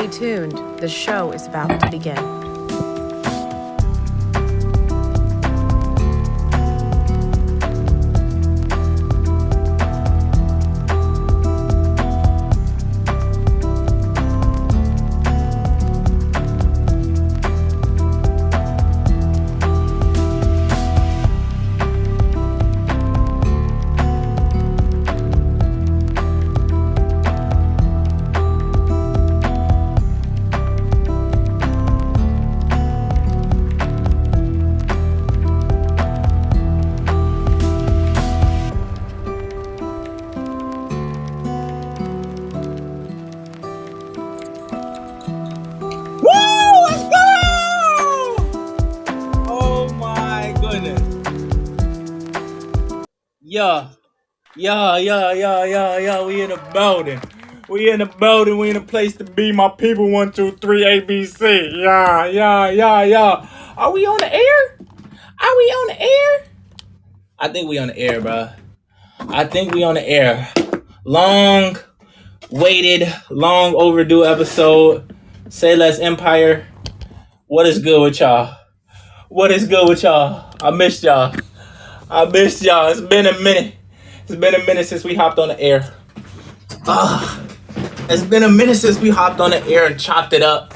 Stay tuned. The show is about to begin. Yeah. We in the building. We in the place to be. My people, 1, 2, 3, ABC. Yeah. Are we on the air? I think we on the air, bro. I think we on the air. Long waited, long overdue episode. Say Less Empire. What is good with y'all? I missed y'all. It's been a minute. It's been a minute since we hopped on the air. It's been a minute since we hopped on the air and chopped it up.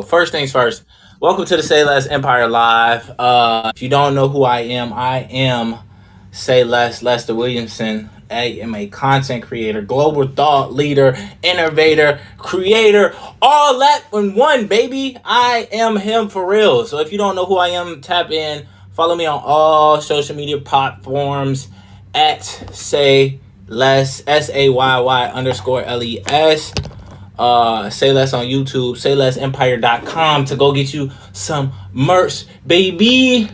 First things first. Welcome to the Say Less Empire Live. If you don't know who I am Say Less, Lester Williamson. I am a content creator, global thought leader, innovator, creator, all that in one, baby. I am him for real. So if you don't know who I am, tap in. Follow me on all social media platforms at Say Less, SAYY_LES. Say Less on YouTube, SayLessEmpire.com to go get you some merch, baby.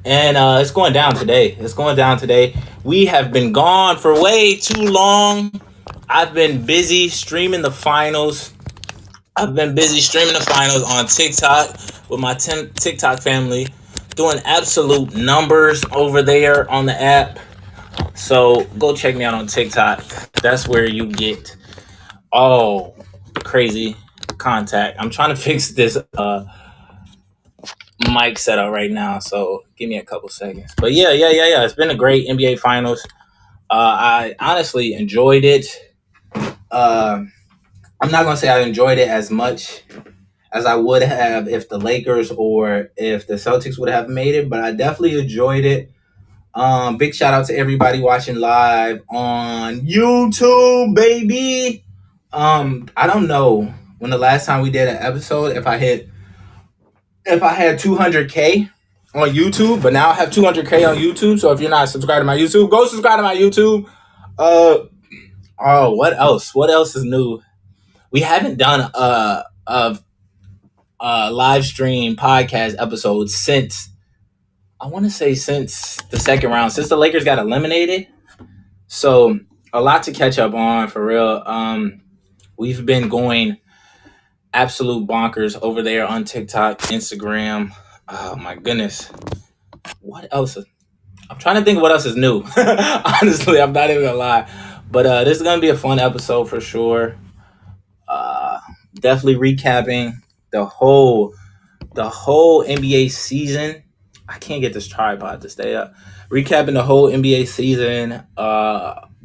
And it's going down today. We have been gone for way too long. I've been busy streaming the finals. on TikTok with my TikTok family, doing absolute numbers over there on the app. So go check me out on TikTok. That's where you get all crazy contact. I'm trying to fix this mic setup right now, so give me a couple seconds. But yeah. It's been a great NBA Finals. I honestly enjoyed it. I'm not gonna say I enjoyed it as much as I would have if the Lakers or if the Celtics would have made it, but I definitely enjoyed it. Big shout out to everybody watching live on YouTube, baby. I don't know when the last time we did an episode if I had 200K on YouTube, but now I have 200K on YouTube. So if you're not subscribed to my YouTube, go subscribe to my YouTube. What else? What else is new? We haven't done a live stream podcast episode since the second round, since the Lakers got eliminated. So a lot to catch up on for real. We've been going absolute bonkers over there on TikTok, Instagram. Oh my goodness. What else? I'm trying to think what else is new. Honestly, I'm not even gonna lie. But this is gonna be a fun episode for sure. Definitely recapping the whole NBA season. I can't get this tripod to stay up. Recapping the whole NBA season,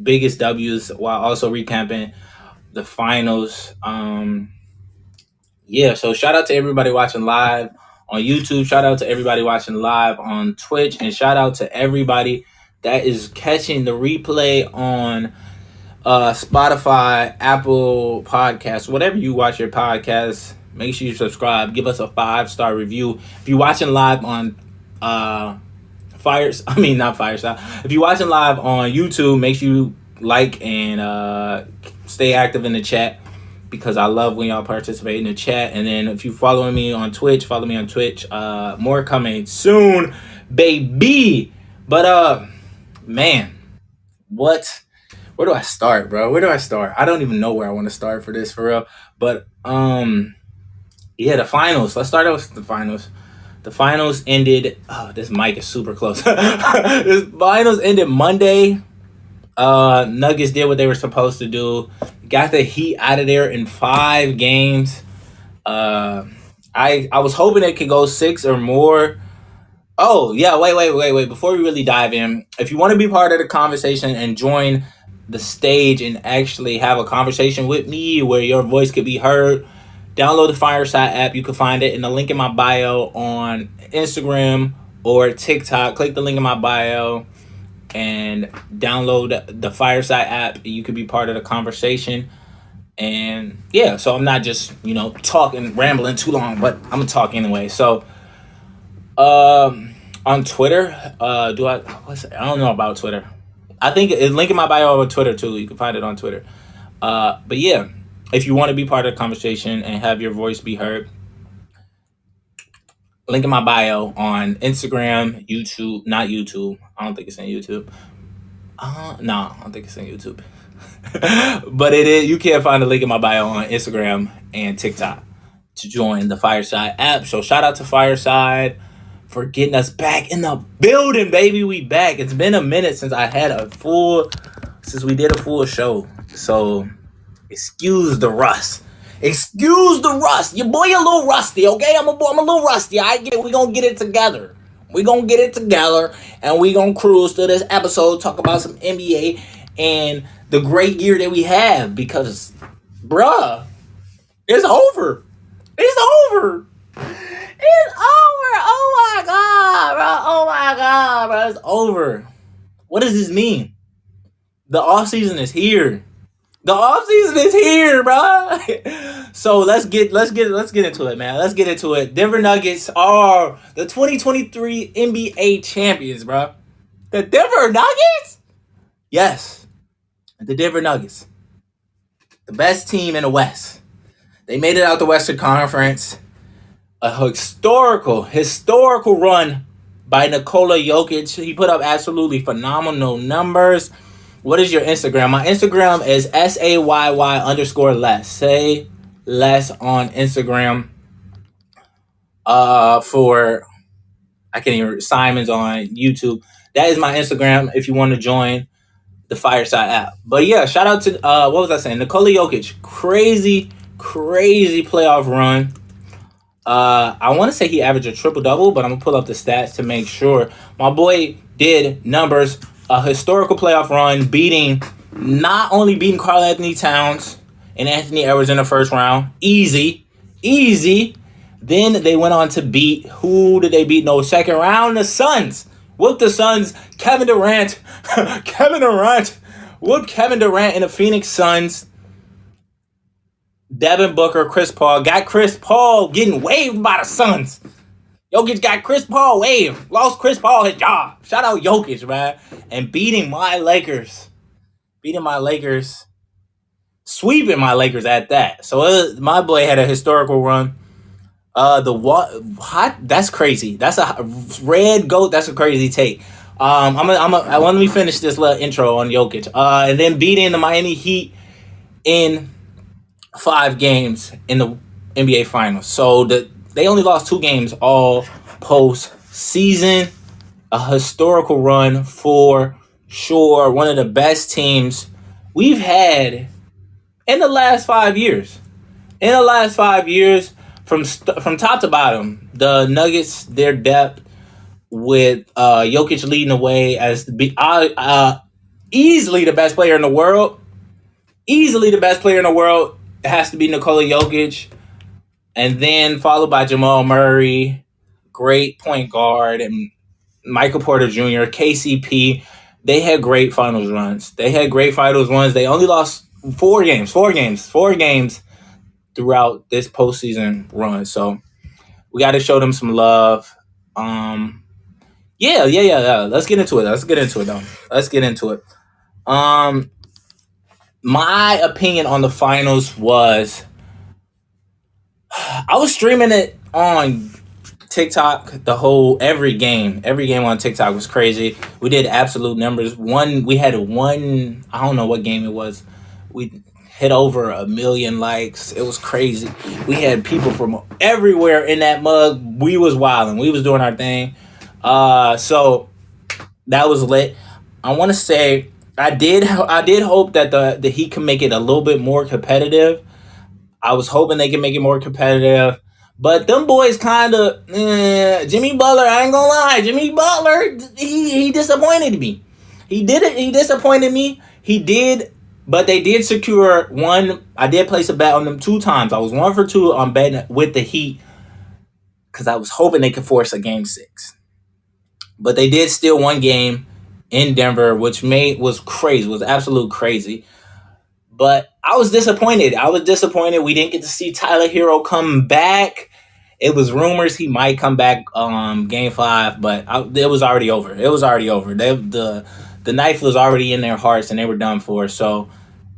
biggest W's, while also recapping the finals. So shout out to everybody watching live on YouTube. Shout out to everybody watching live on Twitch. And shout out to everybody that is catching the replay on Spotify, Apple Podcasts, whatever you watch your podcast. Make sure you subscribe. Give us a 5-star review. If you're watching live on If you're watching live on YouTube, make sure you like and stay active in the chat, because I love when y'all participate in the chat. And then if you following me on Twitch, follow me on Twitch. More coming soon, baby. But man, where do I start, bro? I don't even know where I want to start for this, for real. But the finals. Let's start out with the finals. The finals ended. Oh, this mic is super close. The finals ended Monday. Nuggets did what they were supposed to do. got the Heat out of there in 5 games. I was hoping it could go 6 or more. Oh yeah, wait. Before we really dive in, if you want to be part of the conversation and join the stage and actually have a conversation with me where your voice could be heard, download the Fireside app. You can find it in the link in my bio on Instagram or TikTok. Click the link in my bio and download the Fireside app. You could be part of the conversation. And yeah, so I'm not just, talking, rambling too long, but I'm gonna talk anyway. So on Twitter, I don't know about Twitter. I think it's link in my bio on Twitter too. You can find it on Twitter. But yeah, if you want to be part of the conversation and have your voice be heard, link in my bio on Instagram, YouTube, not YouTube. I don't think it's on YouTube. No, I don't think it's on YouTube. But it is. You can find the link in my bio on Instagram and TikTok to join the Fireside app. So shout out to Fireside for getting us back in the building, baby. We back. It's been a minute since we did a full show. So excuse the rust. Your boy a little rusty, okay? I'm a little rusty. We gonna get it together. We gonna get it together and we gonna cruise through this episode, talk about some NBA and the great year that we have, because bruh, it's over. It's over. Oh my god, bro. Oh my god, bro. It's over. What does this mean? The off season is here. Bro. So let's get into it, man. Let's get into it. Denver Nuggets are the 2023 NBA champions, bro. The Denver Nuggets? Yes. The Denver Nuggets. The best team in the West. They made it out the Western Conference. A historical run by Nikola Jokic. He put up absolutely phenomenal numbers. What is your Instagram? My Instagram is SAYY_less. Say less on Instagram. Simon's on YouTube. That is my Instagram if you want to join the Fireside app. But yeah, shout out to what was I saying? Nikola Jokic. Crazy playoff run. I want to say he averaged a triple-double, but I'm going to pull up the stats to make sure. My boy did numbers, a historical playoff run, not only beating Karl-Anthony Towns and Anthony Edwards in the first round. Easy. Then they went on to beat, who did they beat? No, second round, the Suns. Whooped the Suns. Kevin Durant. Whooped Kevin Durant and the Phoenix Suns. Devin Booker, Chris Paul. Got Chris Paul getting waived by the Suns. Jokic got Chris Paul waived. Lost Chris Paul his job. Shout out Jokic, man. And beating my Lakers. Sweeping my Lakers at that. So my boy had a historical run. That's crazy. That's a red goat. That's a crazy take. Let me finish this little intro on Jokic. And then beating the Miami Heat in 5 games in the NBA Finals. So they only lost 2 games all post-season. A historical run for sure. One of the best teams we've had in the last 5 years. From top to bottom, the Nuggets, their depth with Jokic leading the way as easily the best player in the world. It has to be Nikola Jokic, and then followed by Jamal Murray, great point guard, and Michael Porter Jr., KCP. They had great finals runs. They only lost 4 games throughout this postseason run. So we got to show them some love. Yeah. Let's get into it. My opinion on the finals was, I was streaming it on TikTok. Every game on TikTok was crazy. We did absolute numbers. We had one, I don't know what game it was. We hit over 1 million likes. It was crazy. We had people from everywhere in that mug. We was wilding. We was doing our thing. So that was lit. I want to say I did hope that the Heat can make it a little bit more competitive. I was hoping they can make it more competitive. But them boys kind of, Jimmy Butler, I ain't gonna lie. Jimmy Butler, he disappointed me. He did it. He disappointed me. He did, but they did secure one. I did place a bet on them 2 times. I was 1 for 2 on betting with the Heat because I was hoping they could force a game 6. But they did steal one game in Denver, which was crazy, was absolute crazy. But I was disappointed. I was disappointed we didn't get to see Tyler Hero come back. It was rumors he might come back game 5, but it was already over. It was already over. The knife was already in their hearts and they were done for. So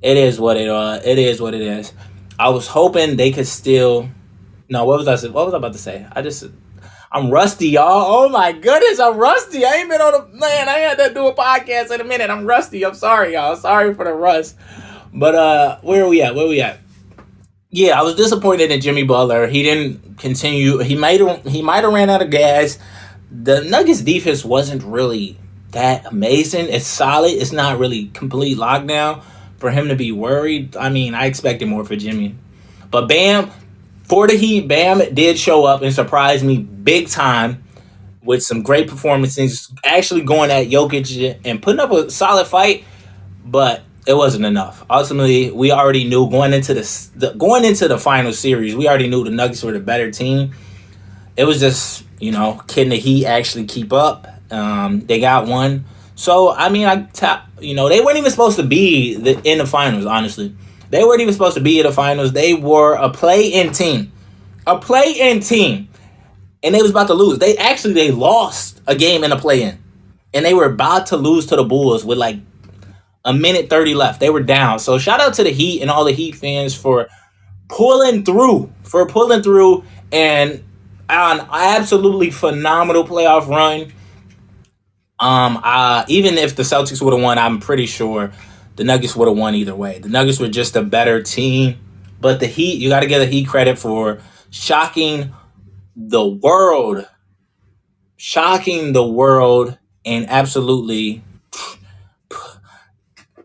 it is what it is what it is. I was hoping they could still. No, what was I about to say? I'm rusty, y'all. Oh my goodness, I'm rusty. I ain't been on a man. I had to do a podcast in a minute. I'm rusty. I'm sorry, y'all. Sorry for the rust. But where are we at? Where are we at? Yeah, I was disappointed in Jimmy Butler. He didn't continue. He might have ran out of gas. The Nuggets defense wasn't really that amazing. It's solid. It's not really complete lockdown for him to be worried. I mean, I expected more for Jimmy. But Bam, for the Heat, Bam did show up and surprise me big time with some great performances, actually going at Jokic and putting up a solid fight, but it wasn't enough. Ultimately, we already knew going into the final series, we already knew the Nuggets were the better team. It was just, can the Heat actually keep up? They got one. So, I mean, they weren't even supposed to be in the finals, honestly. They weren't even supposed to be in the finals. They were a play-in team. A play-in team. And they was about to lose. They lost a game in a play-in. And they were about to lose to the Bulls with like a minute 30 left. They were down. So shout out to the Heat and all the Heat fans for pulling through. And an absolutely phenomenal playoff run. Even if the Celtics would have won, I'm pretty sure the Nuggets would have won either way. The Nuggets were just a better team. But the Heat, you got to give the Heat credit for shocking the world. And absolutely,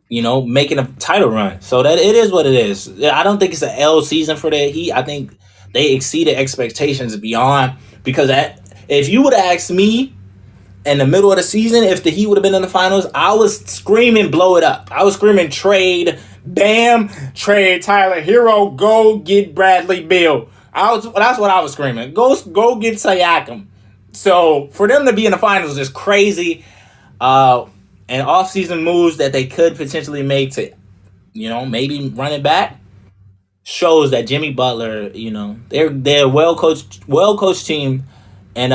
making a title run. So that it is what it is. I don't think it's an L season for the Heat. I think they exceeded expectations beyond, because if you would have asked me in the middle of the season, if the Heat would have been in the finals, I was screaming, blow it up. I was screaming, trade Bam, trade Tyler Hero, go get Bradley Beal. That's what I was screaming. Go get Siakam. So for them to be in the finals is crazy. And off-season moves that they could potentially make to, maybe run it back, shows that Jimmy Butler, they're a well-coached team. And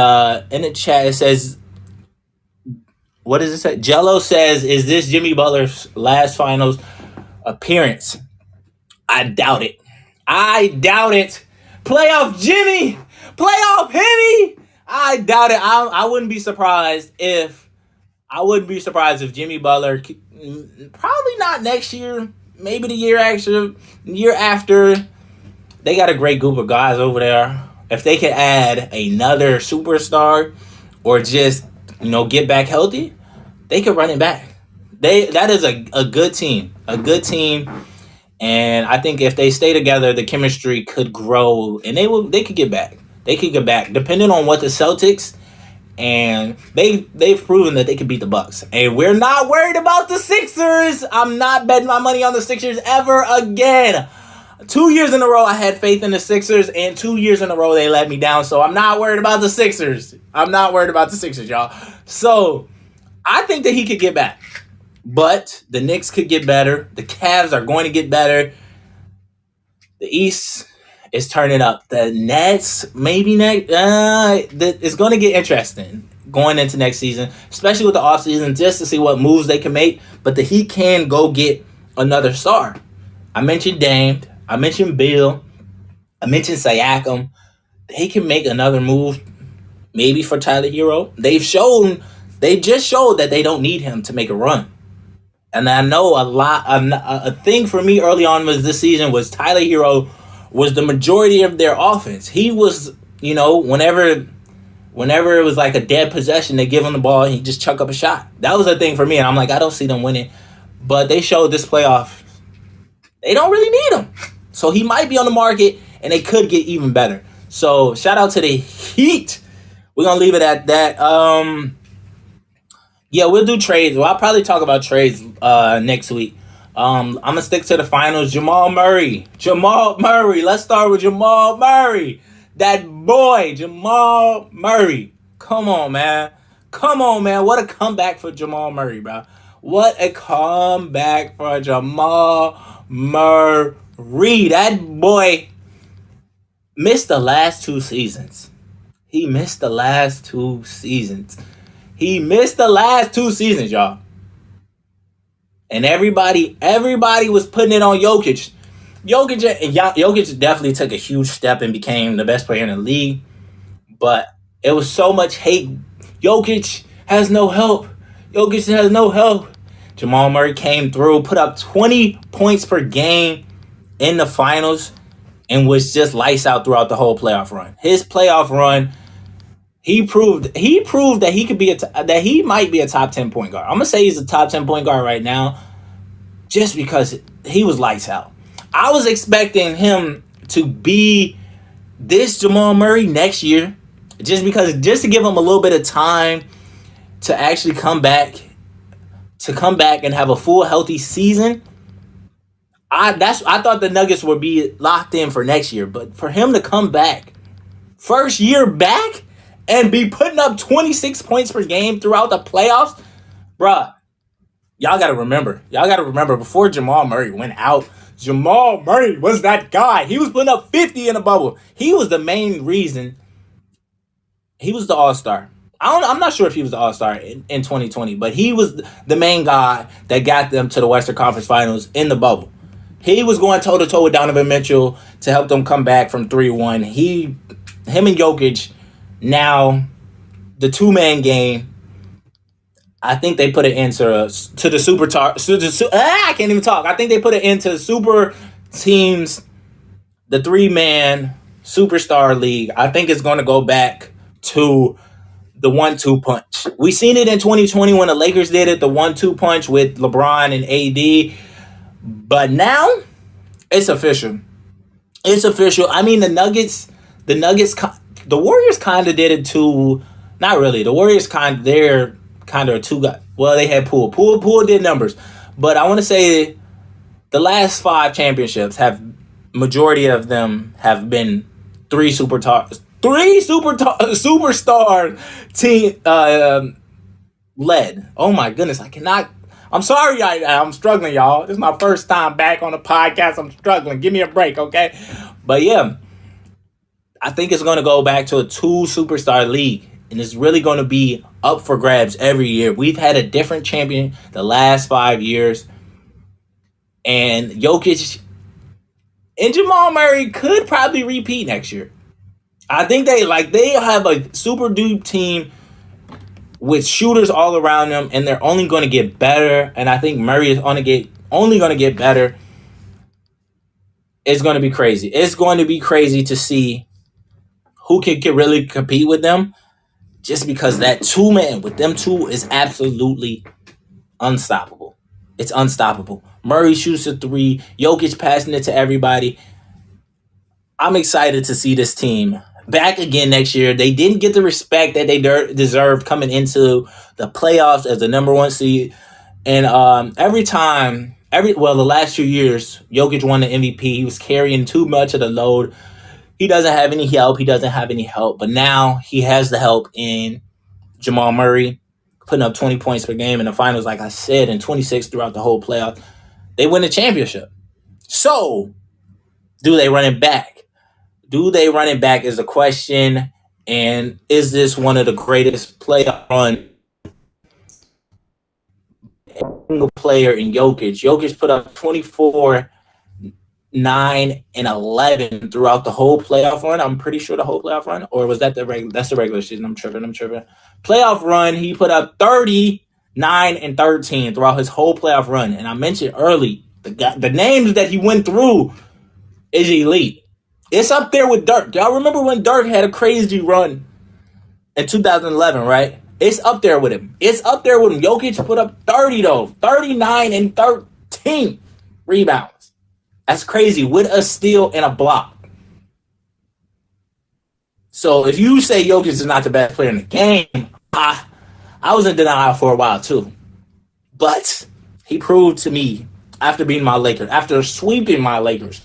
in the chat it says, what does it say? Jello says, is this Jimmy Butler's last finals appearance? I doubt it. Playoff Jimmy! Playoff Henny! I doubt it. I wouldn't be surprised if Jimmy Butler, probably not next year, maybe the year after. They got a great group of guys over there. If they could add another superstar or just, get back healthy, they could run it back. That is a good team. And I think if they stay together, the chemistry could grow and they could get back. Depending on what the Celtics, and they've proven that they can beat the Bucks. And we're not worried about the Sixers. I'm not betting my money on the Sixers ever again. 2 years in a row I had faith in the Sixers, and 2 years in a row they let me down. So I'm not worried about the Sixers. Y'all. So I think that he could get back. But the Knicks could get better. The Cavs are going to get better. The East is turning up. The Nets, maybe next. It's going to get interesting going into next season, especially with the offseason, just to see what moves they can make. But the Heat can go get another star. I mentioned Dame. I mentioned Bill. I mentioned Siakam. They can make another move, maybe for Tyler Hero. They just showed that they don't need him to make a run. And I know a thing for me early on this season was Tyler Hero was the majority of their offense. He was, whenever it was like a dead possession, they give him the ball and he just chuck up a shot. That was a thing for me. And I'm like, I don't see them winning but they showed this playoff they don't really need him. So he might be on the market, and they could get even better. So shout out to the Heat. We're gonna leave it at that. Yeah, we'll do trades. Well, I'll probably talk about trades next week. I'm gonna stick to the finals. Jamal Murray. Jamal Murray. Let's start with Jamal Murray. That boy, Jamal Murray. Come on, man. Come on, man. What a comeback for Jamal Murray, bro. What a comeback for Jamal Murray. That boy missed the last 2 seasons. He missed the last 2 seasons. He missed the last 2 seasons, y'all. And everybody was putting it on Jokic. Jokic definitely took a huge step and became the best player in the league. But it was so much hate. Jokic has no help. Jokic has no help. Jamal Murray came through, put up 20 points per game in the finals, and was just lights out throughout the whole playoff run. His playoff run, he proved that he could be that he might be a top 10 point guard. I'm gonna say he's a top 10 point guard right now, just because he was lights out. I was expecting him to be this Jamal Murray next year, just to give him a little bit of time to actually come back and have a full healthy season. I thought the Nuggets would be locked in for next year, but for him to come back, first year back, and be putting up 26 points per game throughout the playoffs, bruh, y'all got to remember before Jamal Murray went out, Jamal Murray was that guy. He was putting up 50 in the bubble. He was the main reason. He was the all-star. I'm not sure if he was the all-star in 2020, but he was the main guy that got them to the Western Conference Finals in the bubble. He was going toe-to-toe with Donovan Mitchell to help them come back from 3-1. Him and Jokic, now the two-man game, I think they put an end to the super I can't even talk. I think they put an end to the super teams, the three-man superstar league. I think it's going to go back to the 1-2 punch. We seen it in 2020 when the Lakers did it, the 1-2 punch with LeBron and AD. But now it's official. It's official. I mean, the Warriors kind of did it too. Not really. The Warriors they're kind of two guys. Well, they had Poole. Poole did numbers. But I want to say the last 5 championships majority of them have been 3 superstar team led. Oh my goodness, I cannot. I'm sorry, I'm struggling, y'all. This is my first time back on the podcast. I'm struggling. Give me a break, okay? But yeah, I think it's going to go back to a 2 superstar league, and it's really going to be up for grabs every year. We've had a different champion the last 5 years, and Jokic and Jamal Murray could probably repeat next year. I think they have a super deep team with shooters all around them, and they're only going to get better. And I think Murray is only going to get better. It's going to be crazy. It's going to be crazy to see who can really compete with them, just because that 2-man with them 2 is absolutely unstoppable. It's unstoppable. Murray shoots a 3. Jokic passing it to everybody. I'm excited to see this team back again next year. They didn't get the respect that they deserved coming into the playoffs as the number 1 seed. And the last few years, Jokic won the MVP. He was carrying too much of the load. He doesn't have any help. But now he has the help in Jamal Murray, putting up 20 points per game in the finals, like I said, and 26 throughout the whole playoff. They win the championship. So, do they run it back? Is the question. And is this one of the greatest playoff run player in Jokic? Jokic put up 24, 9, and 11 throughout the whole playoff run. I'm pretty sure the whole playoff run. Or was that that's the regular season? I'm tripping. Playoff run, he put up 30, 9, and 13 throughout his whole playoff run. And I mentioned early, the names that he went through is elite. It's up there with Dirk. Y'all remember when Dirk had a crazy run in 2011, right? It's up there with him. It's up there with him. Jokic put up 30 though, 39 and 13 rebounds. That's crazy with a steal and a block. So if you say Jokic is not the best player in the game, I was in denial for a while too. But he proved to me after beating my Lakers, after sweeping my Lakers,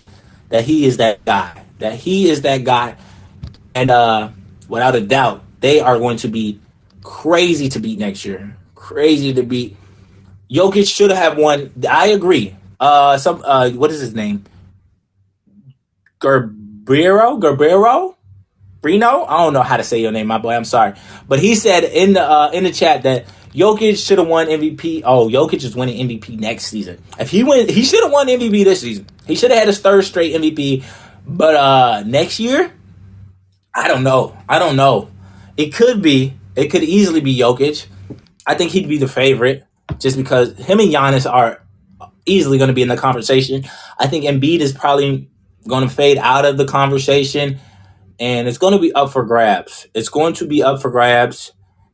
that he is that guy. That he is that guy. And without a doubt, they are going to be crazy to beat next year. Crazy to beat. Jokic should have won. I agree. What is his name? Gerbero? Brino? I don't know how to say your name, my boy. I'm sorry. But he said in the chat that Jokic should have won MVP. Oh, Jokic is winning MVP next season. If he wins, he should have won MVP this season. He should have had his third straight MVP. But next year, I don't know. It could easily be Jokic. I think he'd be the favorite just because him and Giannis are easily going to be in the conversation. I think Embiid is probably going to fade out of the conversation, and it's going to be up for grabs.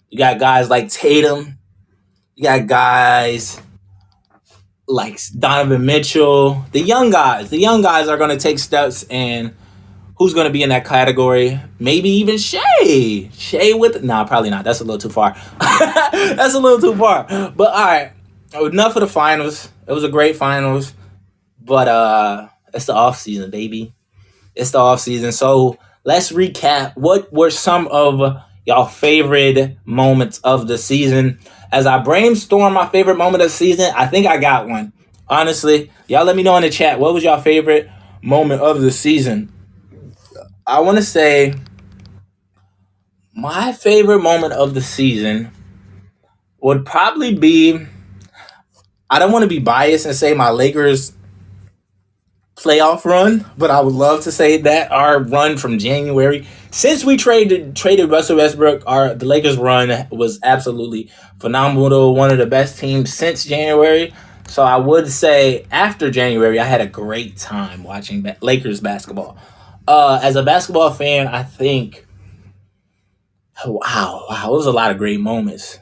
You got guys like Tatum. You got guys like Donovan Mitchell. The young guys are going to take steps, and who's going to be in that category? Maybe even Shea. Probably not. That's a little too far. But all right, enough of the finals. It was a great finals, but it's the off season, baby. It's the off season. So let's recap. What were some of y'all favorite moments of the season? As I brainstorm my favorite moment of the season, I think I got one. Honestly, y'all let me know in the chat. What was your favorite moment of the season? I want to say my favorite moment of the season would probably be, I don't want to be biased and say my Lakers playoff run, but I would love to say that our run from January, since we traded Russell Westbrook, the Lakers run was absolutely phenomenal. One of the best teams since January. So I would say after January, I had a great time watching Lakers basketball. As a basketball fan, I think, wow, it was a lot of great moments.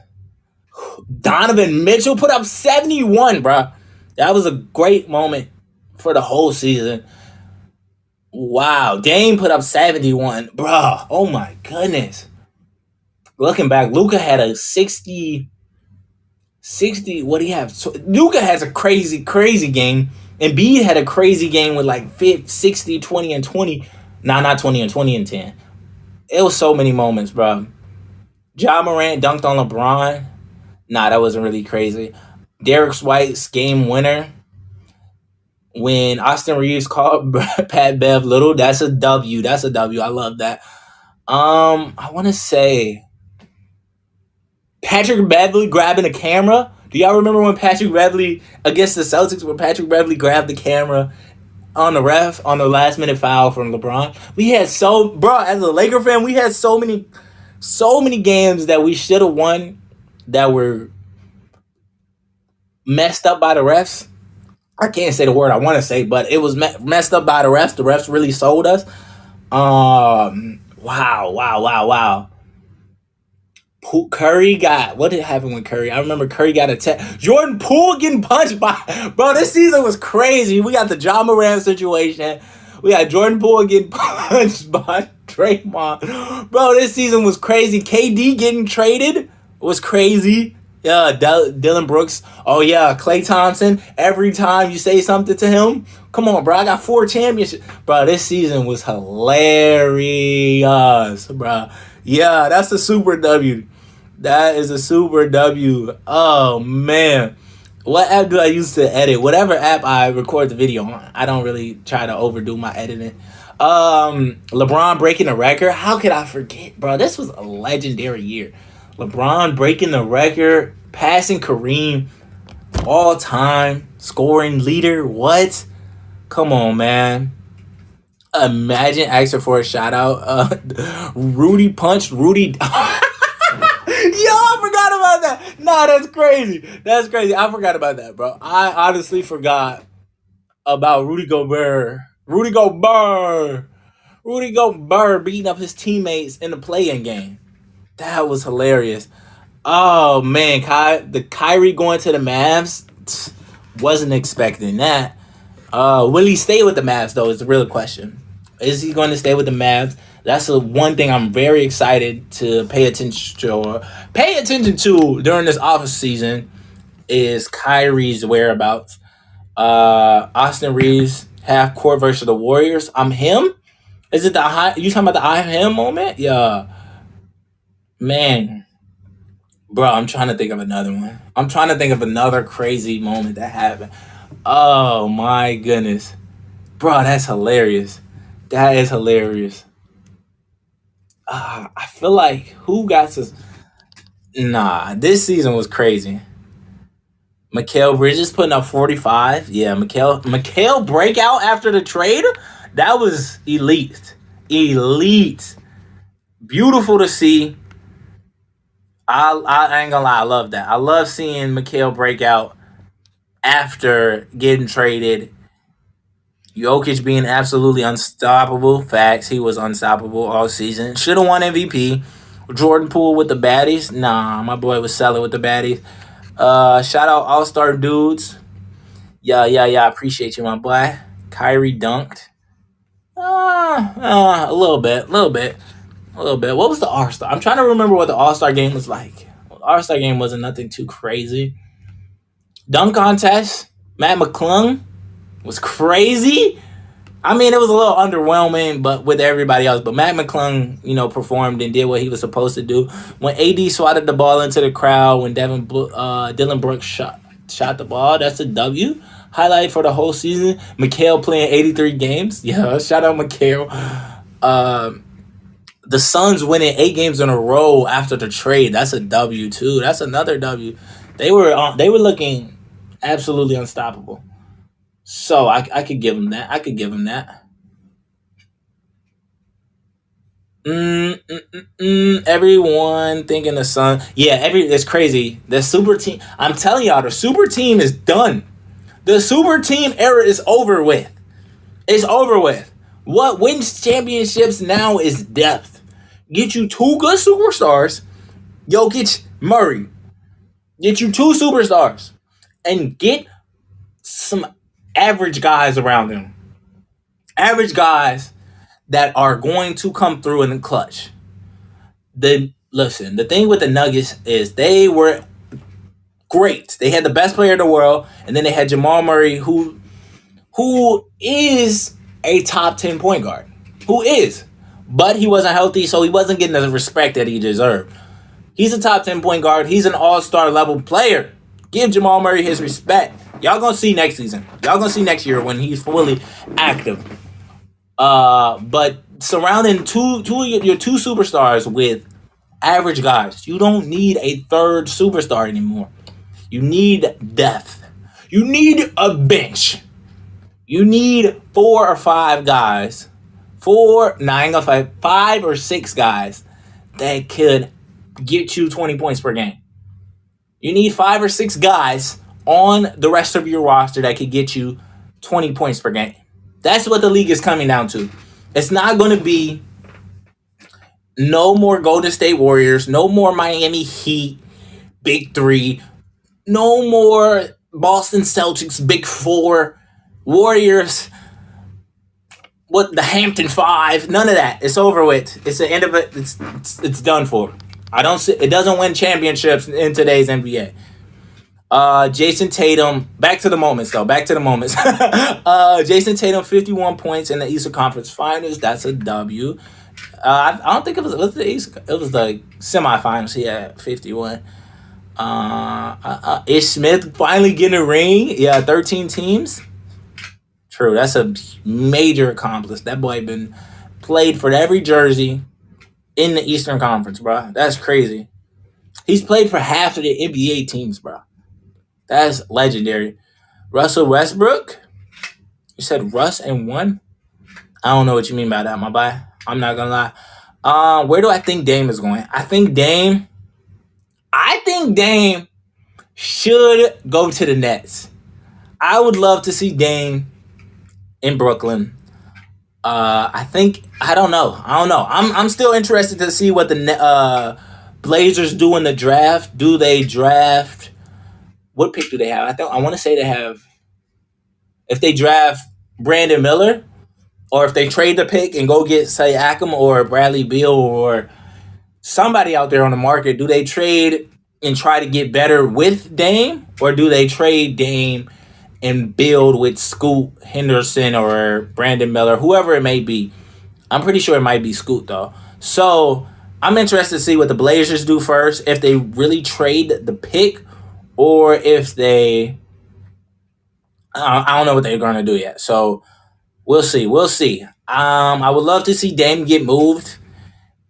Donovan Mitchell put up 71, bro. That was a great moment for the whole season. Wow, Dame put up 71, bro. Oh my goodness. Looking back, Luka had a 60. What do you have? So, Luka has a crazy game. Embiid had a crazy game with like 60, 20, and 20. Nah, not 20 and 20 and 10. It was so many moments, bro. Ja Morant dunked on LeBron. Nah, that wasn't really crazy. Derek White's game winner when Austin Reeves called Pat Bev little. That's a W. I love that. I want to say Patrick Beverley grabbing the camera. Do y'all remember when Patrick Beverley against the Celtics, when Patrick Beverley grabbed the camera on the ref on the last minute foul from LeBron? We had as a Laker fan, we had so many games that we should have won that were messed up by the refs. I can't say the word I want to say, but it was messed up by the refs. The refs really sold us. Wow. Curry what did happen with Curry? I remember Curry got attacked. Jordan Poole getting punched by, bro, this season was crazy. We got the Ja Morant situation. We got Jordan Poole getting punched by Draymond. Bro, this season was crazy. KD getting traded was crazy. Yeah, Dylan Brooks. Oh, yeah, Klay Thompson. Every time you say something to him, come on, bro, I got 4 championships. Bro, this season was hilarious, bro. Yeah, that's a super W. That is a super W. Oh, man. What app do I use to edit? Whatever app I record the video on. I don't really try to overdo my editing. LeBron breaking the record. How could I forget, bro? This was a legendary year. LeBron breaking the record, passing Kareem, all-time scoring leader. What? Come on, man. Imagine asking for a shout-out. Rudy punched Rudy. Yo, I forgot about that. Nah, that's crazy. I forgot about that, bro. I honestly forgot about Rudy Gobert beating up his teammates in the play-in game. That was hilarious. Oh man, the Kyrie going to the Mavs, wasn't expecting that. Will he stay with the Mavs though? Is the real question. Is he going to stay with the Mavs? That's the one thing I'm very excited to pay attention to during this off season is Kyrie's whereabouts. Austin Reeves half court versus the Warriors. I'm him. Is it the high? You talking about the I'm him moment? Yeah, man, bro. I'm trying to think of another one. I'm trying to think of another crazy moment that happened. Oh my goodness, bro, that's hilarious. That is hilarious. I feel like who got this? Nah, this season was crazy. Mikal Bridges putting up 45. Yeah, Mikal breakout after the trade. That was elite. Elite. Beautiful to see. I ain't gonna lie, I love that. I love seeing Mikal break out after getting traded. Jokic being absolutely unstoppable. Facts, he was unstoppable all season. Should have won MVP. Jordan Poole with the baddies. Nah, my boy was selling with the baddies. Shout out All Star dudes. Yeah, yeah, yeah. Appreciate you, my boy. Kyrie dunked. A little bit, little bit, a little bit. What was the All Star? I'm trying to remember what the All Star game was like. All Star game wasn't nothing too crazy. Dunk contest. Matt McClung was crazy. I mean, it was a little underwhelming, but with everybody else. But Matt McClung, performed and did what he was supposed to do. When AD swatted the ball into the crowd, when Dylan Brooks shot the ball, that's a W. Highlight for the whole season. Mikal playing 83 games. Yeah, shout out Mikal. The Suns winning 8 games in a row after the trade. That's a W too. That's another W. They were looking absolutely unstoppable. So I could give him that. I could give him that. Everyone thinking the Sun. Yeah, it's crazy. The super team. I'm telling y'all, the super team is done. The super team era is over with. It's over with. What wins championships now is depth. Get you two good superstars, Jokic, Murray. Get you two superstars, and get some average guys around them. Average guys that are going to come through in the clutch. The thing with the Nuggets is they were great. They had the best player in the world, and then they had Jamal Murray, who is a top 10 point guard. Who is. But he wasn't healthy, so he wasn't getting the respect that he deserved. He's a top 10 point guard. He's an all-star level player. Give Jamal Murray his respect. Y'all gonna see next season. Y'all gonna see next year when he's fully active. But surrounding your two superstars with average guys, you don't need a third superstar anymore. You need depth. You need a bench. You need 4 or 5 guys. 5 or 6 guys that could get you 20 points per game. You need 5 or 6 guys on the rest of your roster that could get you 20 points per game. That's what the league is coming down to. It's not going to be no more Golden State Warriors, no more Miami Heat, Big Three, no more Boston Celtics, Big Four, Warriors, what the Hampton Five. None of that. It's over with. It's the end of it. It's done for. I don't see. It doesn't win championships in today's NBA. Jason Tatum. Back to the moments, though. Back to the moments. Jason Tatum, 51 points in the Eastern Conference Finals. That's a W. I don't think it was the East. It was the semifinals. He had 51. Ish Smith finally getting a ring. Yeah, 13 teams. True, that's a major accomplishment. That boy been played for every jersey in the Eastern Conference, bro. That's crazy. He's played for half of the NBA teams, bro. That's legendary. Russell Westbrook. You said Russ and 1? I don't know what you mean by that, my boy. I'm not gonna lie. Where do I think Dame is going? I think Dame should go to the Nets. I would love to see Dame in Brooklyn. I don't know. I'm still interested to see what the Blazers do in the draft? Do they draft? What pick do they have? I want to say they have. If they draft Brandon Miller, or if they trade the pick and go get Siakam or Bradley Beal or somebody out there on the market, do they trade and try to get better with Dame, or do they trade Dame and build with Scoot Henderson or Brandon Miller, whoever it may be? I'm pretty sure it might be Scoot though. So I'm interested to see what the Blazers do first, if they really trade the pick, or if they, I don't know what they're going to do yet. So we'll see. We'll see. I would love to see Dame get moved.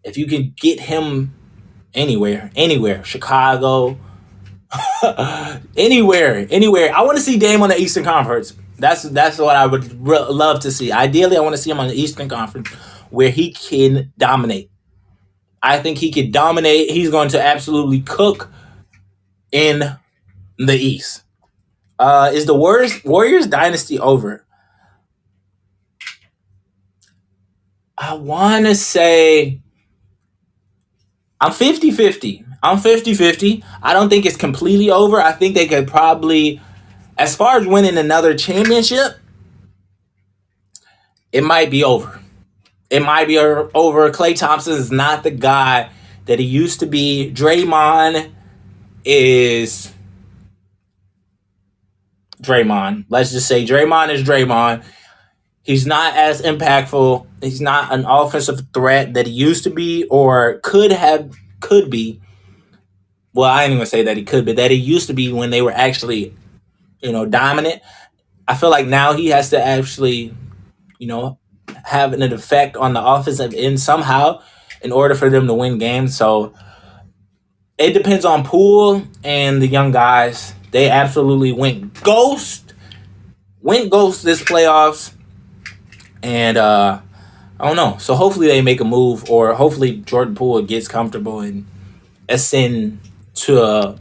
If you can get him anywhere, Chicago, anywhere. I want to see Dame on the Eastern Conference. That's what I would love to see. Ideally, I want to see him on the Eastern Conference where he can dominate. I think he can dominate. He's going to absolutely cook in the East. Is the Warriors dynasty over? I want to say I'm 50-50. I'm 50-50. I don't think it's completely over. I think they could probably, as far as winning another championship, it might be over. It might be over. Klay Thompson is not the guy that he used to be. Draymond is Draymond. Let's just say Draymond is Draymond. He's not as impactful. He's not an offensive threat that he used to be or could be. Well, I didn't even say that he could, but that he used to be when they were actually, dominant. I feel like now he has to actually, have an effect on the offensive end somehow in order for them to win games. So it depends on Poole and the young guys. They absolutely went ghost this playoffs. And I don't know. So hopefully they make a move, or hopefully Jordan Poole gets comfortable and ascend to a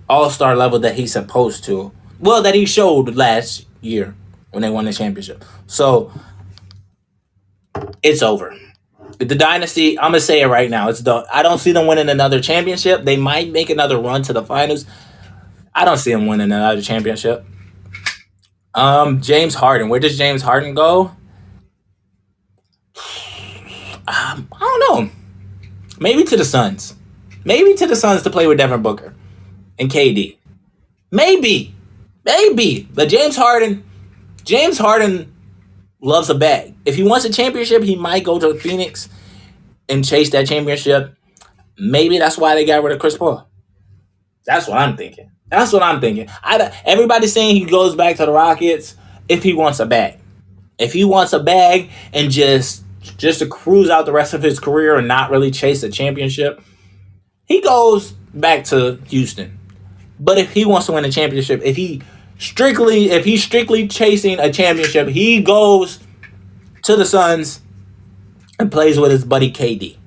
all-star level that he's supposed to. Well, that he showed last year when they won the championship. So it's over. The dynasty, I'm gonna say it right now. It's done. I don't see them winning another championship. They might make another run to the finals. I don't see them winning another championship. James Harden. Where does James Harden go? I don't know. Maybe to the Suns. Maybe to the Suns to play with Devin Booker and KD. Maybe. But James Harden loves a bag. If he wants a championship, he might go to Phoenix and chase that championship. Maybe that's why they got rid of Chris Paul. That's what I'm thinking. Everybody's saying he goes back to the Rockets if he wants a bag. If he wants a bag and just to cruise out the rest of his career and not really chase a championship, he goes back to Houston. But if he wants to win a championship, if he's strictly chasing a championship, he goes to the Suns and plays with his buddy KD.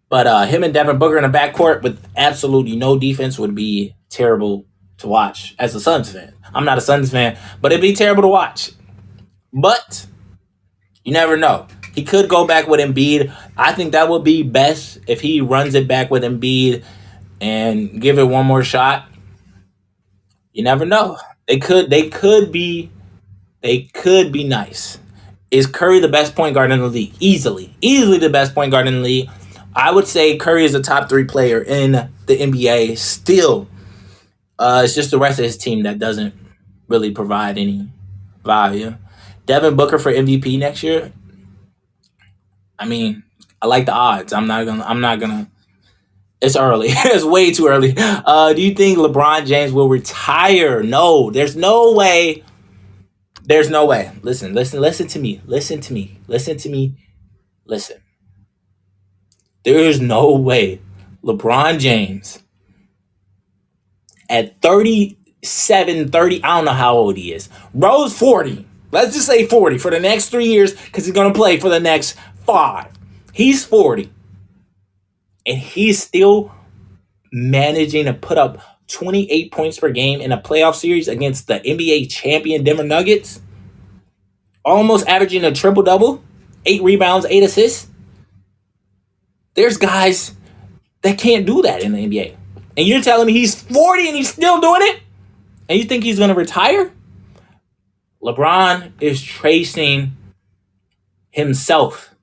But him and Devin Booker in the backcourt with absolutely no defense would be terrible to watch as a Suns fan. I'm not a Suns fan, but it'd be terrible to watch. But you never know. He could go back with Embiid. I think that would be best if he runs it back with Embiid and give it one more shot. You never know. They could be nice. Is Curry the best point guard in the league? Easily the best point guard in the league. I would say Curry is a top 3 player in the NBA still. It's just the rest of his team that doesn't really provide any value. Devin Booker for MVP next year. I mean, I like the odds. I'm not gonna. It's early. It's way too early. Do you think LeBron James will retire? No, there's no way. There's no way. Listen to me. There is no way LeBron James at 37, 30, I don't know how old he is. Bro's 40. Let's just say 40 for the next 3 years because he's going to play for the next 5. He's 40. And he's still managing to put up 28 points per game in a playoff series against the NBA champion Denver Nuggets. Almost averaging a triple-double. 8 rebounds, 8 assists. There's guys that can't do that in the NBA. And you're telling me he's 40 and he's still doing it? And you think he's going to retire? LeBron is tracing himself.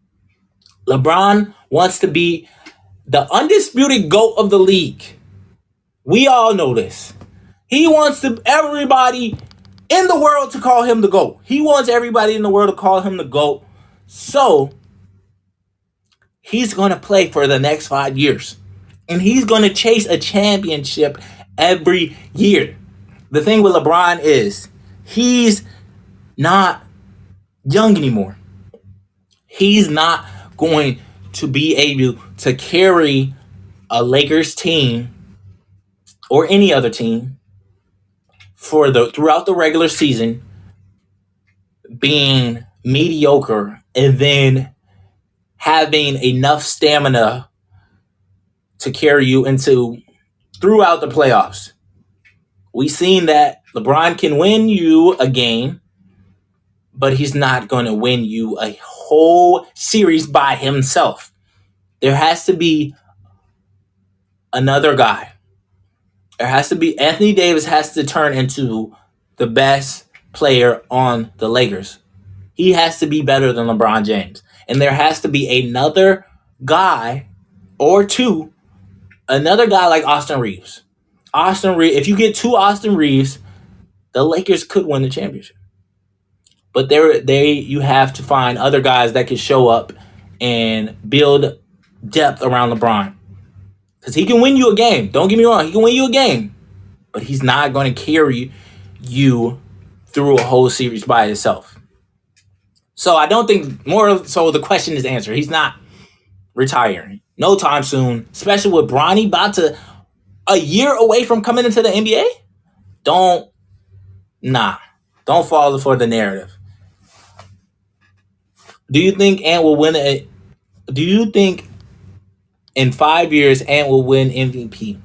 LeBron wants to be the undisputed GOAT of the league. We all know this. He wants everybody in the world to call him the GOAT. He wants everybody in the world to call him the GOAT. So he's going to play for the next 5 years. And he's going to chase a championship every year. The thing with LeBron is he's not young anymore. He's not going to be able to carry a Lakers team or any other team throughout the regular season being mediocre and then having enough stamina to carry you throughout the playoffs. We've seen that LeBron can win you a game, but he's not going to win you a whole series by himself. There has to be another guy. Anthony Davis has to turn into the best player on the Lakers. He has to be better than LeBron James. And there has to be another guy or two, another guy like Austin Reeves. If you get two Austin Reeves, the Lakers could win the championship. But you have to find other guys that can show up and build depth around LeBron. Because he can win you a game. Don't get me wrong. He can win you a game. But he's not going to carry you through a whole series by himself. So I don't think the question is answered. He's not retiring. No time soon. Especially with Bronny about a year away from coming into the NBA. Don't fall for the narrative. Do you think Ant will win do you think in 5 years Ant will win MVP?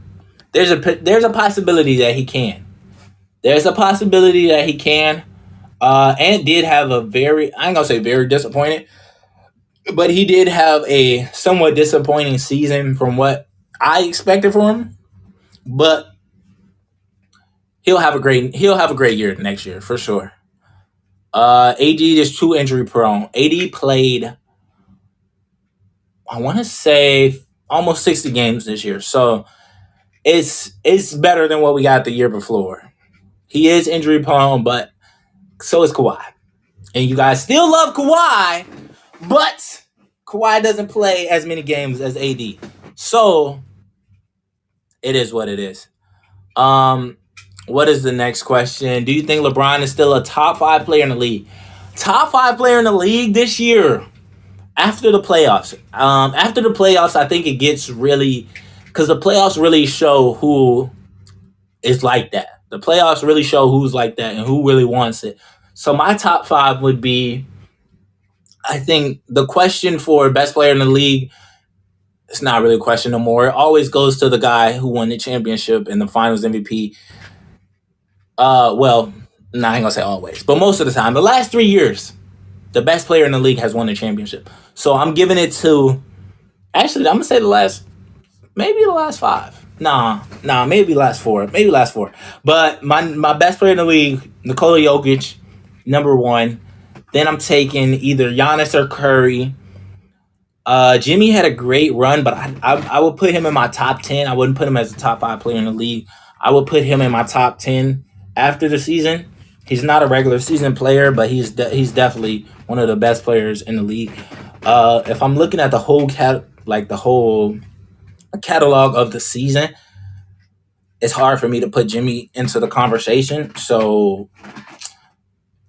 There's a possibility that he can. There's a possibility that he can. Ant did have I ain't gonna say very disappointed, but he did have a somewhat disappointing season from what I expected from him. But he'll have a great year next year for sure. AD is too injury prone. AD played, I want to say, almost 60 games this year. So it's better than what we got the year before. He is injury prone, but so is Kawhi. And you guys still love Kawhi, but Kawhi doesn't play as many games as AD. So it is what it is. What is the next question? Do you think LeBron is still a top 5 player in the league? Top 5 player in the league this year after the playoffs. After the playoffs, I think it gets really, because the playoffs really show who is like that. The playoffs really show who's like that and who really wants it. So my top 5 would be, I think the question for best player in the league, it's not really a question no more. It always goes to the guy who won the championship and the finals MVP. I ain't gonna say always, but most of the time, the last 3 years, the best player in the league has won the championship. So I'm giving it to, actually, I'm gonna say the last 5. Maybe last 4. But my best player in the league, Nikola Jokic, number 1. Then I'm taking either Giannis or Curry. Jimmy had a great run, but I would put him in my top 10. I wouldn't put him as a top 5 player in the league. I would put him in my top 10 after the season. He's not a regular season player, but he's definitely one of the best players in the league. If I'm looking at the whole catalog of the season, it's hard for me to put Jimmy into the conversation. So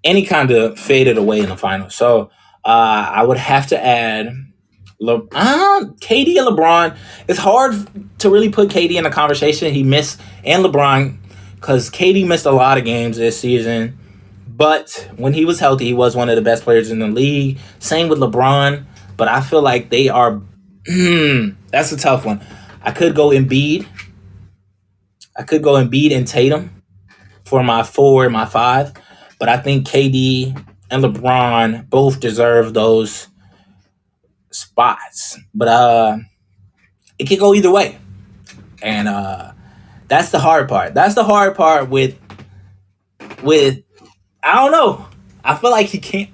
any kind of faded away in the finals. So I would have to add KD and LeBron. It's hard to really put KD in the conversation. He missed, and LeBron, because KD missed a lot of games this season. But when he was healthy, he was one of the best players in the league. Same with LeBron. But I feel like they are... that's a tough one. I could go Embiid and Tatum for my 4 and my 5. But I think KD and LeBron both deserve those spots. But It can go either way. And that's the hard part. That's the hard part with I don't know. I feel like he can't.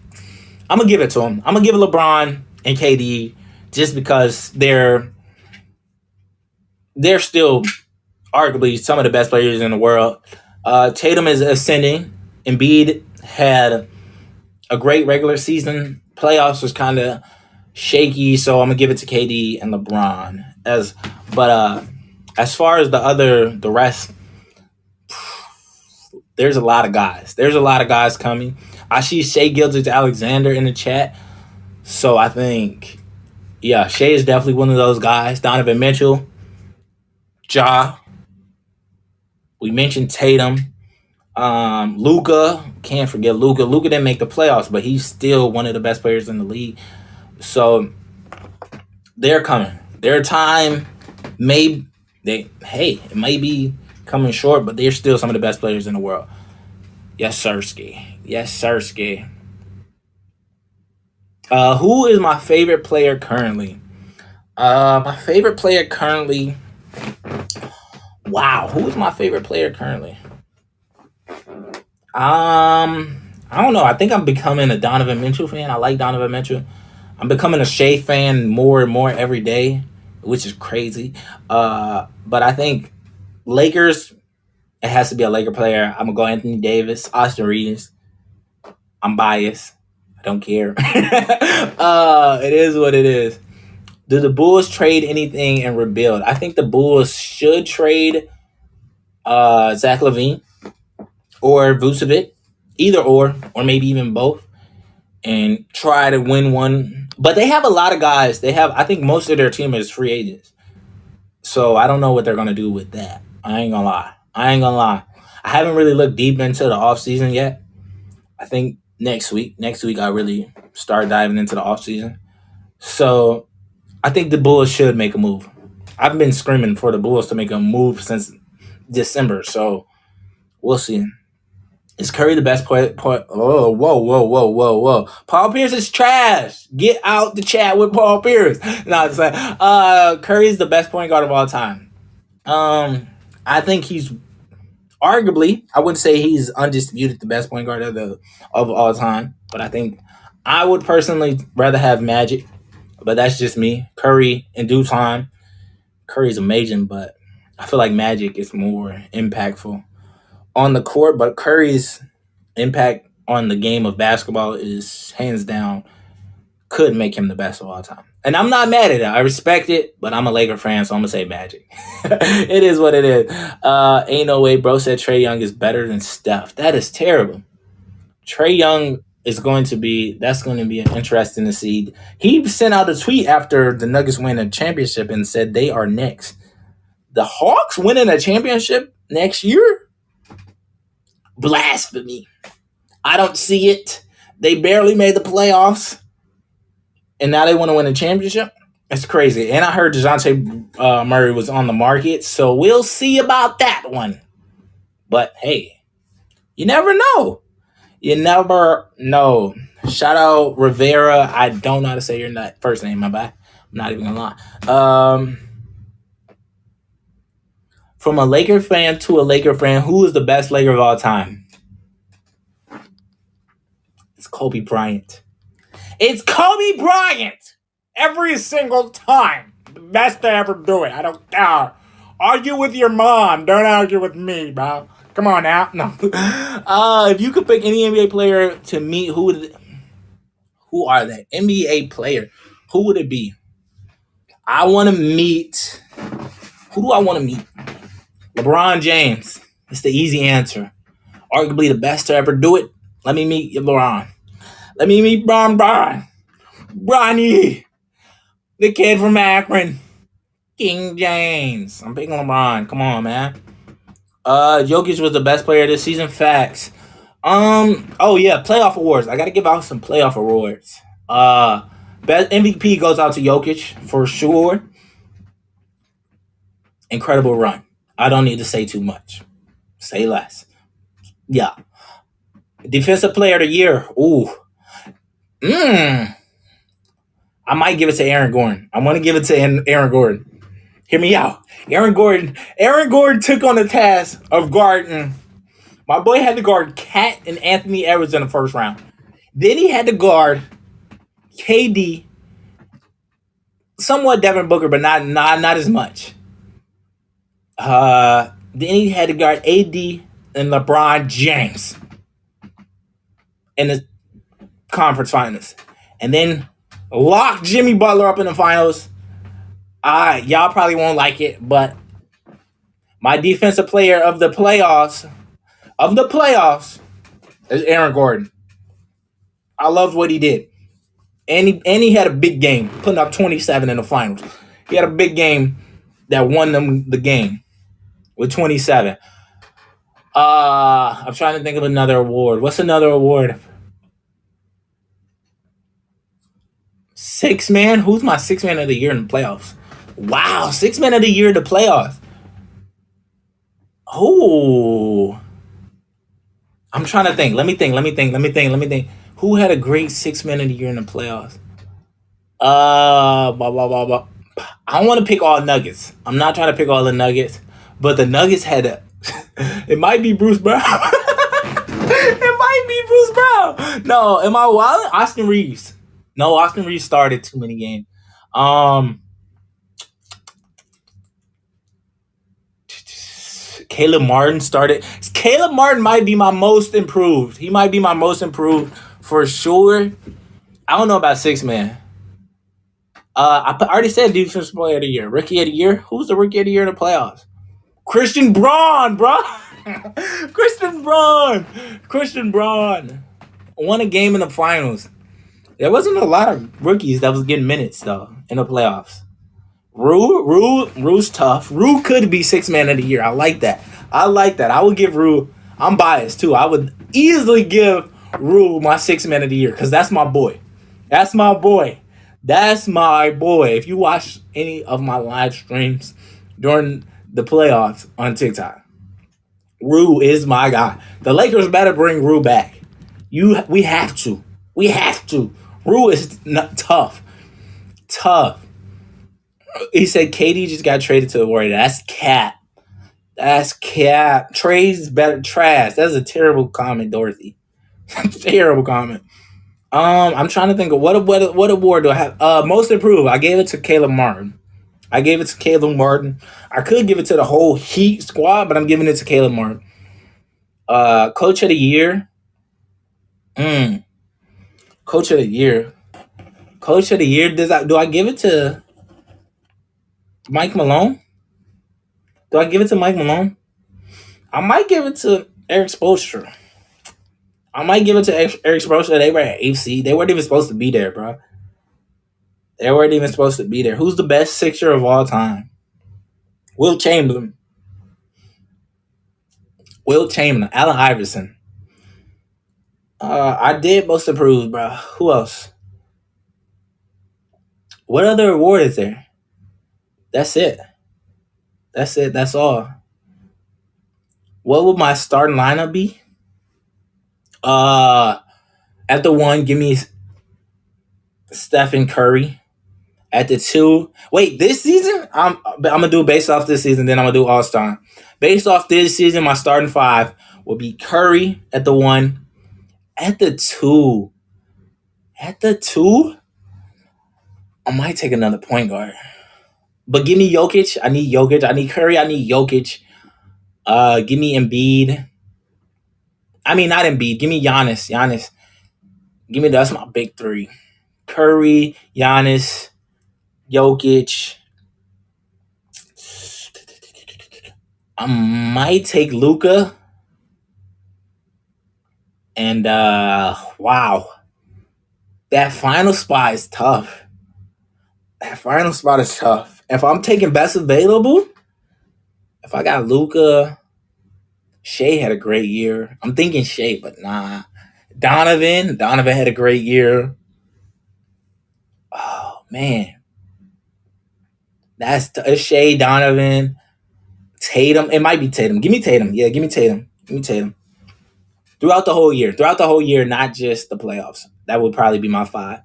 I'm gonna give it to him. I'm gonna give LeBron and KD just because they're still arguably some of the best players in the world. Tatum is ascending. Embiid had a great regular season. Playoffs was kind of shaky, so I'm gonna give it to KD and LeBron. As far as the rest, there's a lot of guys. There's a lot of guys coming. I see Shea Gilgeous-Alexander in the chat, so I think Shea is definitely one of those guys. Donovan Mitchell, Ja. We mentioned Tatum. Luka, can't forget Luka. Luka didn't make the playoffs, but he's still one of the best players in the league. So they're coming. Their time it may be coming short, but they're still some of the best players in the world. Yes, Sirski. Yes, Sirski. Who is my favorite player currently? My favorite player currently. Wow, who is my favorite player currently? I don't know. I think I'm becoming a Donovan Mitchell fan. I like Donovan Mitchell. I'm becoming a Shea fan more and more every day, which is crazy. But I think Lakers, it has to be a Laker player. I'm gonna go Anthony Davis, Austin Reeves. I'm biased. I don't care. It is what it is. Do the Bulls trade anything and rebuild? I think the Bulls should trade Zach LaVine or Vucevic, either or maybe even both, and try to win one. But they have a lot of guys. I think most of their team is free agents. So I don't know what they're gonna do with that. I ain't gonna lie. I haven't really looked deep into the offseason yet. I think next week I really start diving into the offseason. So I think the Bulls should make a move. I've been screaming for the Bulls to make a move since December, so we'll see. Is Curry the best player? Oh, whoa. Paul Pierce is trash. Get out the chat with Paul Pierce. No, I'm just like, Curry's the best point guard of all time. I think he's arguably, I wouldn't say he's undisputed the best point guard of all time, but I think I would personally rather have Magic, but that's just me. Curry in due time. Curry's amazing, but I feel like Magic is more impactful on the court, but Curry's impact on the game of basketball is hands down could make him the best of all time. And I'm not mad at it. I respect it, but I'm a Laker fan, so I'm gonna say Magic. It is what it is. Ain't no way, bro said Trae Young is better than Steph. That is terrible. Trae Young is going to be interesting to see. He sent out a tweet after the Nuggets win a championship and said they are next. The Hawks winning a championship next year? Blasphemy. I don't see it. They barely made the playoffs, and now they want to win a championship? That's crazy. And I heard DeJounte Murray was on the market, so we'll see about that one. But hey, you never know. You never know. Shout out Rivera. I don't know how to say your first name, my bad. I'm not even gonna lie. From a Laker fan to a Laker fan, who is the best Laker of all time? It's Kobe Bryant. It's Kobe Bryant! Every single time. The best to ever do it. I don't care. Argue with your mom. Don't argue with me, bro. Come on now. No. If you could pick any NBA player to meet, who are they? NBA player. Who would it be? I want to meet. Who do I want to meet? LeBron James. It's the easy answer. Arguably the best to ever do it. Let me meet LeBron. Let me meet Bronny. The kid from Akron. King James. I'm picking LeBron. Come on, man. Jokic was the best player this season. Facts. Oh yeah, playoff awards. I gotta give out some playoff awards. Best MVP goes out to Jokic for sure. Incredible run. I don't need to say too much. Say less. Yeah. Defensive player of the year. Ooh. I might give it to Aaron Gordon. I want to give it to Aaron Gordon. Hear me out. Aaron Gordon. Aaron Gordon took on the task of guarding. My boy had to guard Cat and Anthony Edwards in the first round. Then he had to guard KD, somewhat Devin Booker, but not as much. Then he had to guard AD and LeBron James in the conference finals, and then lock Jimmy Butler up in the finals. Y'all probably won't like it, but my defensive player of the playoffs is Aaron Gordon. I loved what he did. And he had a big game, putting up 27 in the finals. He had a big game that won them the game with 27. I'm trying to think of another award. What's another award? Six man? Who's my six man of the year in the playoffs? Wow, six man of the year in the playoffs. Oh, I'm trying to think. Let me think. Who had a great six man of the year in the playoffs? Blah, blah, blah, blah. I don't want to pick all Nuggets. I'm not trying to pick all the Nuggets, but the Nuggets had a. It might be Bruce Brown. It might be Bruce Brown. No, am I wild? Austin Reeves. No, Austin Reeves started too many games. Caleb Martin started. Caleb Martin might be my most improved. He might be my most improved for sure. I don't know about six man. I already said defensive player of the year, rookie of the year. Who's the rookie of the year in the playoffs? Christian Braun, bro. Christian Braun won a game in the finals. There wasn't a lot of rookies that was getting minutes though in the playoffs. Rue's tough. Rue could be six man of the year. I like that. I would give Rue. I'm biased too. I would easily give Rue my six man of the year because that's my boy. That's my boy. If you watch any of my live streams during the playoffs on TikTok, Rue is my guy. The Lakers better bring Rue back. We have to. Rue is tough. He said KD just got traded to the Warriors. That's cap. Trey's better trash. That's a terrible comment, Dorothy. Terrible comment. I'm trying to think of what award do I have? Most improved. I gave it to Caleb Martin. I could give it to the whole Heat squad, but I'm giving it to Caleb Martin. Coach of the year. Coach of the year. Do I give it to Mike Malone? I might give it to Eric Spoelstra. They were at AC. They weren't even supposed to be there, bro. Who's the best Sixer of all time? Will Chamberlain. Allen Iverson. I did most improved, bro. Who else? What other award is there? That's it. That's all. What would my starting lineup be? At the 1, give me Stephen Curry. At the 2, wait, this season? I'm gonna do based off this season, then I'm gonna do All-Star. Based off this season, my starting 5 will be Curry at the 1. At the 2, I might take another point guard. But give me Jokic. I need Jokic. I need Curry. I need Jokic. Give me Embiid. I mean, not Embiid. Give me Giannis. Give me that's my big 3. Curry, Giannis, Jokic. I might take Luka. And wow. That final spot is tough. If I'm taking best available, if I got Luka, Shea had a great year. I'm thinking Shea, but nah. Donovan had a great year. Oh man, that's Shea, Donovan, Tatum. It might be Tatum. Give me Tatum. Yeah, give me Tatum. Throughout the whole year, not just the playoffs. That would probably be my 5.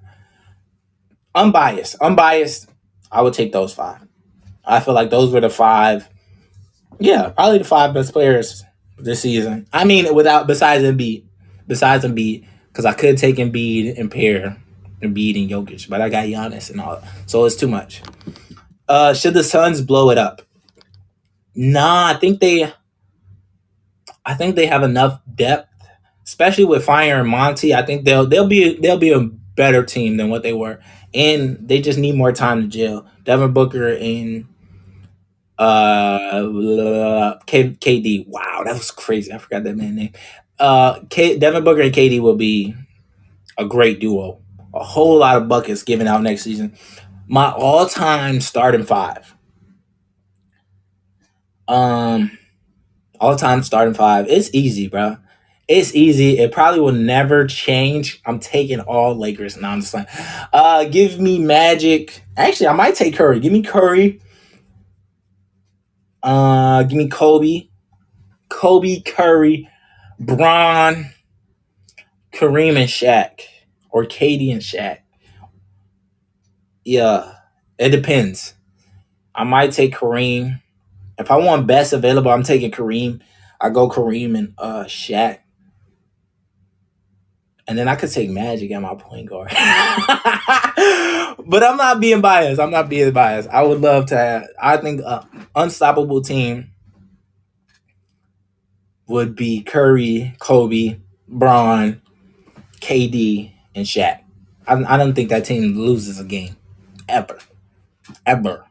Unbiased. I would take those 5. I feel like those were the five. Yeah, probably the five best players this season. I mean, without besides Embiid, because I could take Embiid and pair Embiid and Jokic, but I got Giannis and all, so it's too much. Should the Suns blow it up? Nah, I think they have enough depth, especially with Fire and Monty. I think they'll be a better team than what they were, and they just need more time to gel. Devin Booker and KD. Wow, that was crazy. I forgot that man's name. Devin Booker and KD will be a great duo. A whole lot of buckets given out next season. My all-time starting five. Um, All-time starting five. It's easy, bro. It's easy. It probably will never change. I'm taking all Lakers. No, I'm just like, give me Magic. Actually, I might take Curry. Give me Curry. Give me Kobe, Curry, Bron, Kareem, and Shaq, or Katie and Shaq. Yeah, it depends. I might take Kareem. If I want best available, I'm taking Kareem. I go Kareem and Shaq, and then I could take Magic at my point guard. But I'm not being biased. I'm not being biased. I would love to have. I think unstoppable team would be Curry, Kobe, Braun, KD, and Shaq. I don't think that team loses a game ever, ever,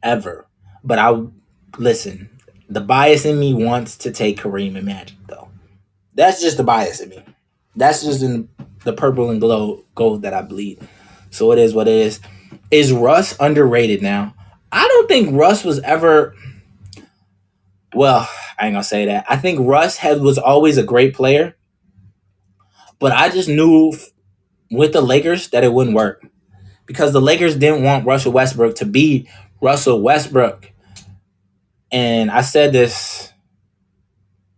ever. But listen. The bias in me wants to take Kareem and Magic, though. That's just the bias in me. That's just in the purple and gold that I bleed. So it is what it is. Is Russ underrated now? I don't think Russ was ever. Well, I ain't gonna say that. I think was always a great player, but I just knew with the Lakers that it wouldn't work because the Lakers didn't want Russell Westbrook to be Russell Westbrook. And I said this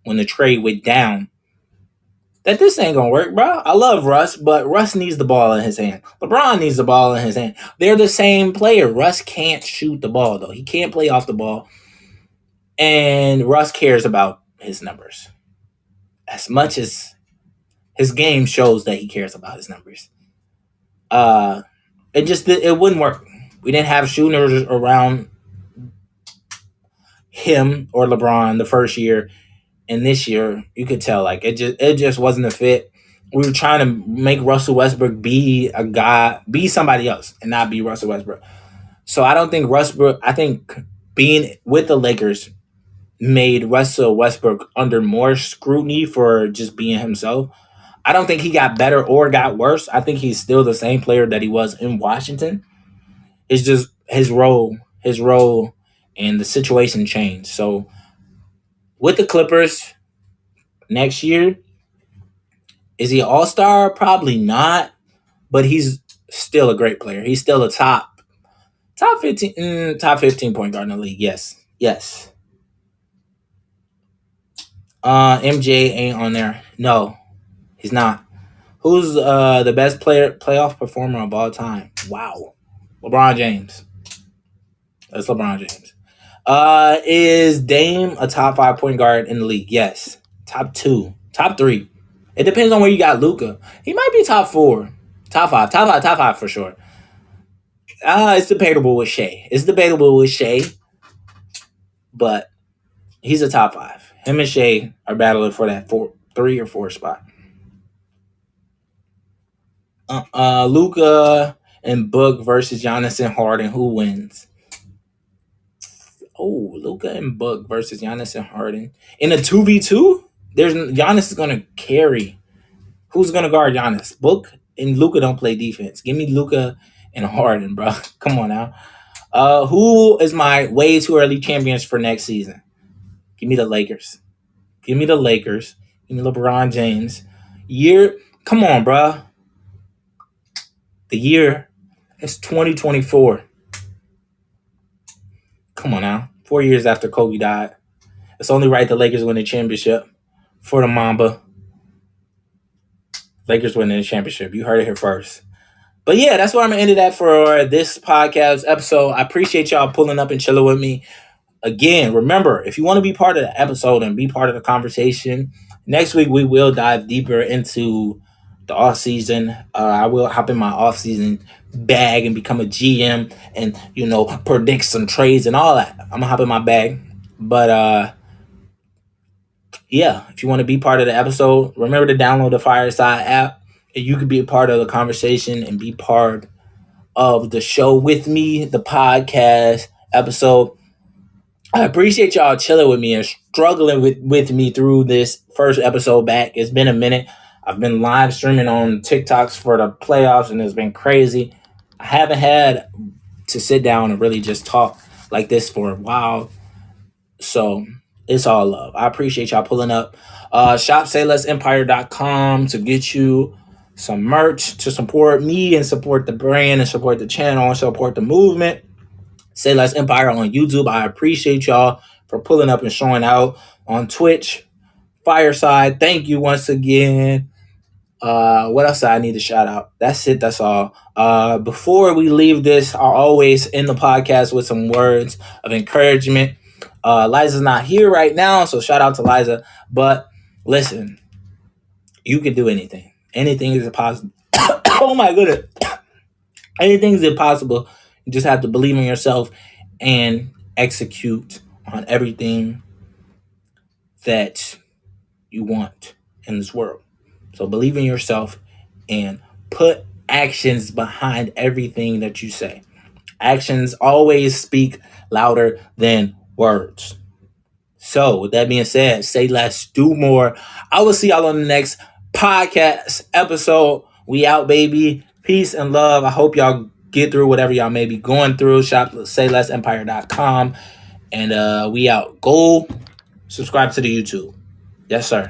when the trade went down that this ain't gonna work, bro. I love Russ, but Russ needs the ball in his hand. LeBron needs the ball in his hand. They're the same player. Russ can't shoot the ball, though. He can't play off the ball. And Russ cares about his numbers as much as his game shows that he cares about his numbers. It wouldn't work. We didn't have shooters around him or LeBron the first year, and this year you could tell like it just wasn't a fit. We were trying to make Russell Westbrook be a guy, be somebody else, and not be Russell Westbrook. So I don't think I think being with the Lakers made Russell Westbrook under more scrutiny for just being himself. I don't think he got better or got worse. I think he's still the same player that he was in Washington. It's just his role, and the situation changed. So with the Clippers next year, is he an all-star? Probably not, but he's still a great player. He's still a top 15 point guard in the league. Yes. Yes. MJ ain't on there. No, he's not. Who's the best playoff performer of all time? Wow. LeBron James. That's LeBron James. Is Dame a top 5 point guard in the league? Yes. Top 2. Top 3. It depends on where you got Luka. He might be top 4. Top 5. Top 5 for sure. It's debatable with Shea. But he's a top 5. Him and Shea are battling for that 3 or 4 spot. Luka and Book versus Giannis and Harden. Who wins? Oh, Luka and Book versus Giannis and Harden in a 2v2. Giannis is gonna carry. Who's gonna guard Giannis? Book and Luka don't play defense. Give me Luka and Harden, bro. Come on now. Who is my way too early champions for next season? Give me the Lakers. Give me LeBron James. Come on, bro. The year is 2024. Come on now. 4 years after Kobe died. It's only right the Lakers win the championship for the Mamba. Lakers winning the championship. You heard it here first. But yeah, that's where I'm gonna end it at for this podcast episode. I appreciate y'all pulling up and chilling with me. Again, remember, if you want to be part of the episode and be part of the conversation, next week we will dive deeper into the off season. I will hop in my off season bag and become a GM and predict some trades and all that. I'm gonna hop in my bag. But yeah, if you want to be part of the episode, remember to download the Fireside app and you can be a part of the conversation and be part of the show with me, the podcast episode. I appreciate y'all chilling with me and struggling with me through this first episode back. It's been a minute. I've been live streaming on TikToks for the playoffs and it's been crazy. I haven't had to sit down and really just talk like this for a while. So it's all love. I appreciate y'all pulling up. Shop SayLessEmpire.com to get you some merch to support me and support the brand and support the channel and support the movement. Say Less Empire on YouTube. I appreciate y'all for pulling up and showing out on Twitch. Fireside, thank you once again. What else I need to shout out? That's it. That's all. Before we leave this, I'll always end the podcast with some words of encouragement. Liza's not here right now, so shout out to Liza. But listen, you can do anything. Anything is possible. Oh my goodness. Anything is impossible. You just have to believe in yourself and execute on everything that you want in this world. So believe in yourself and put actions behind everything that you say. Actions always speak louder than words. So with that being said, say less, do more. I will see y'all on the next podcast episode. We out, baby. Peace and love. I hope y'all get through whatever y'all may be going through. Shop SayLessEmpire.com. And we out. Go subscribe to the YouTube. Yes, sir.